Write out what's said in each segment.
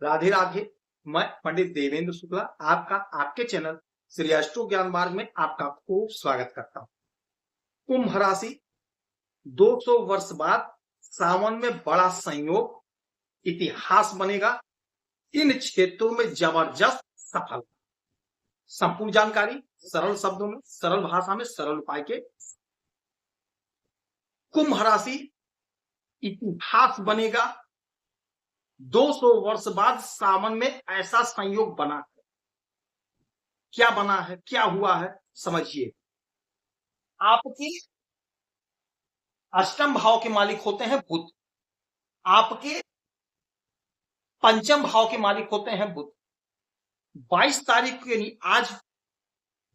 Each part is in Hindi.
राधे राधे। मैं पंडित देवेंद्र शुक्ला आपका आपके चैनल श्री अष्टो ज्ञान मार्ग में आपका खूब स्वागत करता हूं। कुंभ राशि 200 वर्ष बाद सावन में बड़ा संयोग, इतिहास बनेगा। इन क्षेत्रों में जबरदस्त सफलता। संपूर्ण जानकारी सरल शब्दों में, सरल भाषा में, सरल उपाय के। कुंभ राशि इतिहास बनेगा। 200 वर्ष बाद सावन में ऐसा संयोग बना है। क्या बना है, क्या हुआ है, समझिए। आपके अष्टम भाव के मालिक होते हैं बुध, आपके पंचम भाव के मालिक होते हैं बुध। 22 तारीख के लिए आज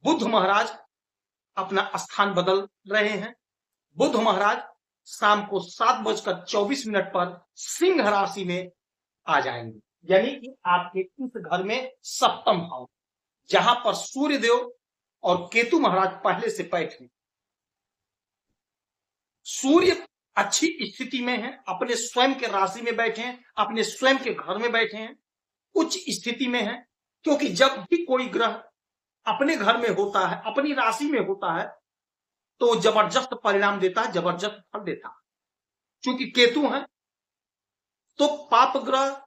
बुध महाराज अपना स्थान बदल रहे हैं। बुध महाराज शाम को 7:24 पर सिंह राशि में आ जाएंगे, यानी कि आपके इस घर में सप्तम भाव, जहां पर सूर्य देव और केतु महाराज पहले से बैठे। सूर्य अच्छी स्थिति में है, अपने स्वयं के राशि में बैठे हैं, अपने स्वयं के घर में बैठे हैं, उच्च स्थिति में है। क्योंकि जब भी कोई ग्रह अपने घर में होता है, अपनी राशि में होता है, तो जबरदस्त परिणाम देता है, जबरदस्त फल देता है। क्योंकि केतु है तो पाप ग्रह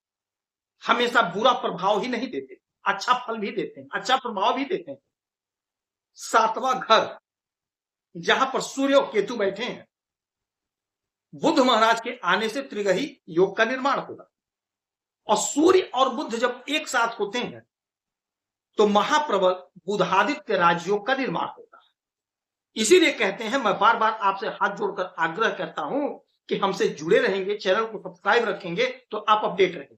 हमेशा बुरा प्रभाव ही नहीं देते, अच्छा फल भी देते हैं, अच्छा प्रभाव भी देते हैं। 7वां घर जहां पर सूर्य और केतु बैठे हैं, बुध महाराज के आने से त्रिग्रही योग का निर्माण होगा। और सूर्य और बुध जब एक साथ होते हैं तो महाप्रबल बुधादित्य राजयोग का निर्माण होता है। इसीलिए कहते हैं, मैं बार बार आपसे हाथ जोड़कर आग्रह करता हूं कि हमसे जुड़े रहेंगे, चैनल को सब्सक्राइब रखेंगे तो आप अपडेट रहेंगे।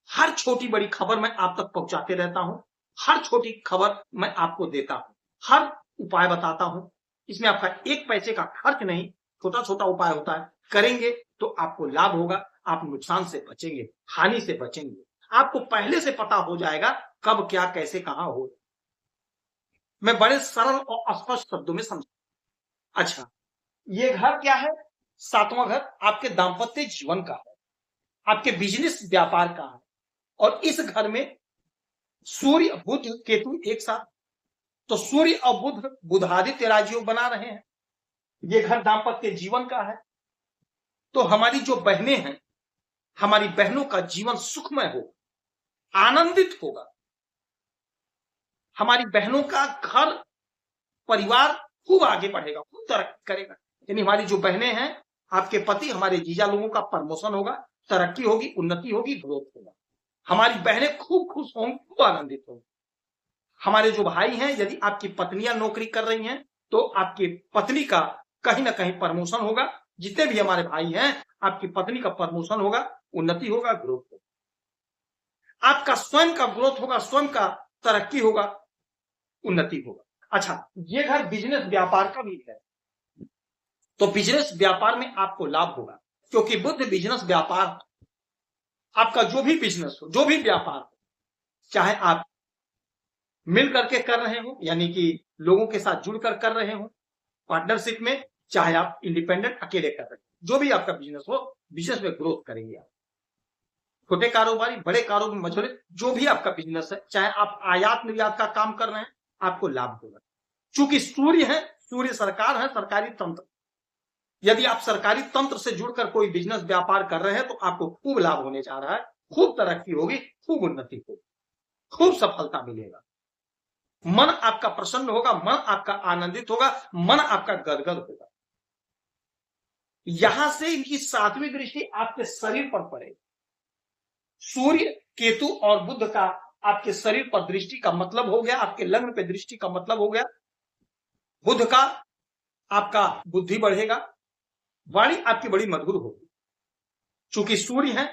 हर छोटी बड़ी खबर मैं आप तक पहुंचाते रहता हूं, हर छोटी खबर मैं आपको देता हूं, हर उपाय बताता हूं। इसमें आपका एक पैसे का खर्च नहीं, छोटा छोटा उपाय होता है। करेंगे तो आपको लाभ होगा, आप नुकसान से बचेंगे, हानि से बचेंगे। आपको पहले से पता हो जाएगा कब क्या कैसे कहां हो। मैं बड़े सरल और स्पष्ट शब्दों में समझा। अच्छा, ये घर क्या है? 7वां घर आपके दाम्पत्य जीवन का है, आपके बिजनेस व्यापार का है। और इस घर में सूर्य बुध केतु एक साथ, तो सूर्य और बुध बुधादित्य राजयोग बना रहे हैं। ये घर दाम्पत्य जीवन का है। तो हमारी जो बहनें हैं, हमारी बहनों का जीवन सुखमय हो, आनंदित होगा। हमारी बहनों का घर परिवार खूब आगे बढ़ेगा, खूब तरक्की करेगा। यानी हमारी जो बहनें हैं, आपके पति, हमारे जीजा लोगों का प्रमोशन होगा, तरक्की होगी, उन्नति होगी, ग्रोथ होगा। हमारी बहनें खूब खुश होंगी, खूब आनंदित होंगी। हमारे जो भाई हैं, यदि आपकी पत्नियां नौकरी कर रही हैं तो आपकी पत्नी का कहीं ना कहीं प्रमोशन होगा। जितने भी हमारे भाई हैं, आपकी पत्नी का प्रमोशन होगा, उन्नति होगा, ग्रोथ होगा। आपका स्वयं का ग्रोथ होगा, स्वयं का तरक्की होगा, उन्नति होगा। अच्छा, ये घर बिजनेस व्यापार का भी है, तो बिजनेस व्यापार में आपको लाभ होगा। क्योंकि बुध बिजनेस व्यापार, आपका जो भी बिजनेस हो, जो भी व्यापार हो, चाहे आप मिल करके कर रहे हो, यानी कि लोगों के साथ जुड़कर कर रहे हो पार्टनरशिप में, चाहे आप इंडिपेंडेंट अकेले कर रहे हो, जो भी आपका बिजनेस हो, बिजनेस में ग्रोथ करेंगे आप। छोटे कारोबारी, बड़े कारोबारी, मझोले, जो भी आपका बिजनेस है, चाहे आप आयात निर्यात का काम कर रहे हैं, आपको लाभ होगा। चूंकि सूर्य है, सूर्य सरकार है, सरकारी तंत्र। यदि आप सरकारी तंत्र से जुड़कर कोई बिजनेस व्यापार कर रहे हैं तो आपको खूब लाभ होने जा रहा है, खूब तरक्की होगी, खूब उन्नति होगी, खूब सफलता मिलेगा। मन आपका प्रसन्न होगा, मन आपका आनंदित होगा, मन आपका गदगद होगा। यहां से इनकी 7वीं दृष्टि आपके शरीर पर पड़ेगी। सूर्य केतु और बुध का आपके शरीर पर दृष्टि का मतलब हो गया, आपके लग्न पे दृष्टि का मतलब हो गया, बुध का आपका बुद्धि बढ़ेगा, वाणी आपकी बड़ी मधुर होगी। चूंकि सूर्य है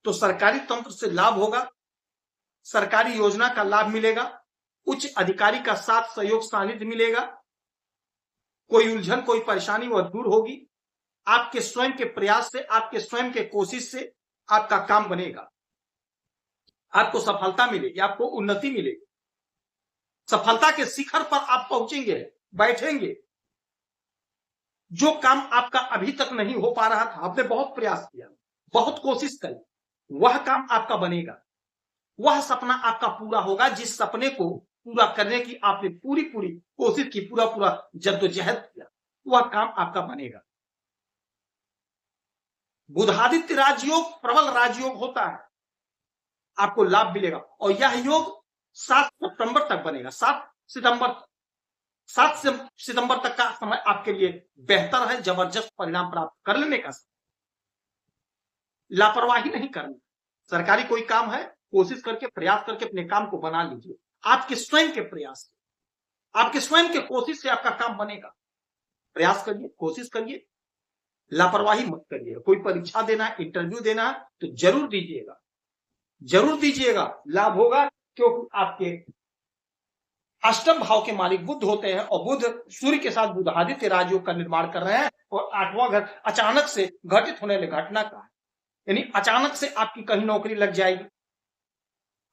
तो सरकारी तंत्र से लाभ होगा, सरकारी योजना का लाभ मिलेगा, उच्च अधिकारी का साथ सहयोग सानिध्य मिलेगा, कोई उलझन कोई परेशानी वह दूर होगी। आपके स्वयं के प्रयास से, आपके स्वयं के कोशिश से आपका काम बनेगा, आपको सफलता मिलेगी, आपको उन्नति मिलेगी। सफलता के शिखर पर आप पहुंचेंगे, बैठेंगे। जो काम आपका अभी तक नहीं हो पा रहा था, आपने बहुत प्रयास किया, बहुत कोशिश करी, वह काम आपका बनेगा, वह सपना आपका पूरा होगा जिस सपने को पूरा करने की आपने पूरी पूरी कोशिश की, पूरा पूरा जद्दोजहद किया, वह काम आपका बनेगा। बुधादित्य राजयोग प्रबल राजयोग होता है, आपको लाभ मिलेगा और यह योग 7 सितंबर तक बनेगा। 7 सितंबर तक का समय आपके लिए बेहतर है, जबरदस्त परिणाम प्राप्त कर लेने का। लापरवाही नहीं करनी। सरकारी कोई काम है, कोशिश करके प्रयास करके अपने काम को बना लीजिए। आपके स्वयं के प्रयास से, आपके स्वयं के कोशिश से आपका काम बनेगा। प्रयास करिए, कोशिश करिए, लापरवाही मत करिए। कोई परीक्षा देना है, इंटरव्यू देना है तो जरूर दीजिएगा, जरूर दीजिएगा, लाभ होगा। क्योंकि आपके अष्टम भाव के मालिक बुध होते हैं और बुध सूर्य के साथ बुधादित्य राजयोग का निर्माण कर रहे हैं और 8वां घर अचानक से घटित होने वाली घटना का है। यानी अचानक से आपकी कहीं नौकरी लग जाएगी,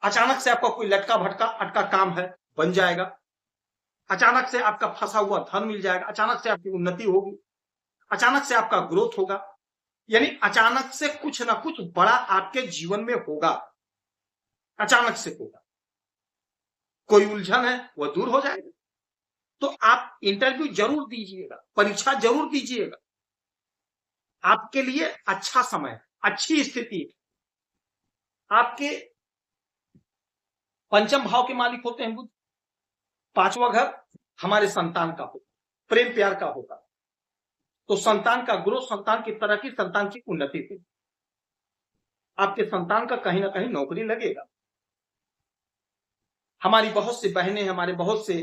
अचानक से आपका कोई लटका भटका अटका काम है बन जाएगा, अचानक से आपका फंसा हुआ धन मिल जाएगा, अचानक से आपकी उन्नति होगी, अचानक से आपका ग्रोथ होगा। यानी अचानक से कुछ ना कुछ बड़ा आपके जीवन में होगा, अचानक से होगा। कोई उलझन है वह दूर हो जाएगा। तो आप इंटरव्यू जरूर दीजिएगा, परीक्षा जरूर दीजिएगा। आपके लिए अच्छा समय, अच्छी स्थिति। आपके पंचम भाव के मालिक होते हैं बुध। 5वां घर हमारे संतान का होता, प्रेम प्यार का होता। तो संतान का ग्रोथ, संतान की तरक्की, संतान की उन्नति होगी। आपके संतान का कहीं ना कहीं नौकरी लगेगा। हमारी बहुत सी बहनें, हमारे बहुत से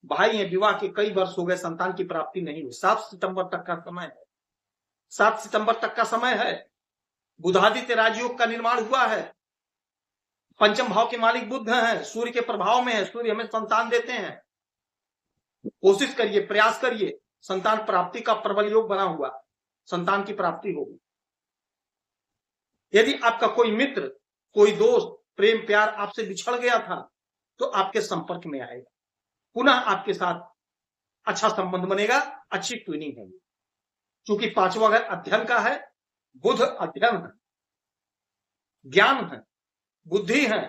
भाई हैं, विवाह के कई वर्ष हो गए, संतान की प्राप्ति नहीं हुई। 7 सितंबर तक का समय है, 7 सितंबर तक का समय है। बुधादित्य राजयोग का निर्माण हुआ है। पंचम भाव के मालिक बुध हैं, सूर्य के प्रभाव में है, सूर्य हमें संतान देते हैं। कोशिश करिए, प्रयास करिए, संतान प्राप्ति का प्रबल योग बना हुआ, संतान की प्राप्ति होगी। यदि आपका कोई मित्र, कोई दोस्त प्रेम प्यार आपसे बिछड़ गया था तो आपके संपर्क में आएगा, पुनः आपके साथ अच्छा संबंध बनेगा, अच्छी ट्यूनिंग है। क्योंकि 5वां घर अध्ययन का है, बुध अध्ययन है, ज्ञान है, बुद्धि है,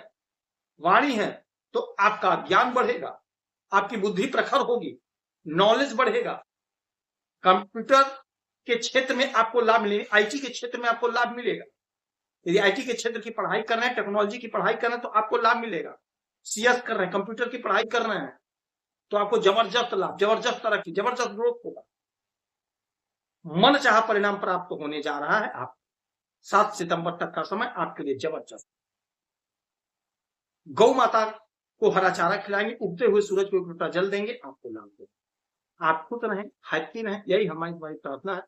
वाणी है, तो आपका ज्ञान बढ़ेगा, आपकी बुद्धि प्रखर होगी, नॉलेज बढ़ेगा। कंप्यूटर के क्षेत्र में आपको लाभ मिलेगा, आईटी के क्षेत्र में आपको लाभ मिलेगा। यदि आईटी के क्षेत्र की पढ़ाई कर रहे हैं, टेक्नोलॉजी की पढ़ाई कर रहे हैं तो आपको लाभ मिलेगा। सीएस कर रहे हैं, कंप्यूटर की पढ़ाई कर रहे हैं तो आपको जबरदस्त लाभ, जबरदस्त तरक्की, जबरदस्त ग्रोथ होगा। मन चाहा परिणाम प्राप्त होने जा रहा है। आप 7 सितंबर तक का समय आपके लिए जबरदस्त। गौ माता को हरा चारा खिलाएंगे, उगते हुए सूरज को एक लोटा जल देंगे, आपको लाभ देंगे। आप खुश रहें, हैप्पी रहें, यही हमारी प्रार्थना है।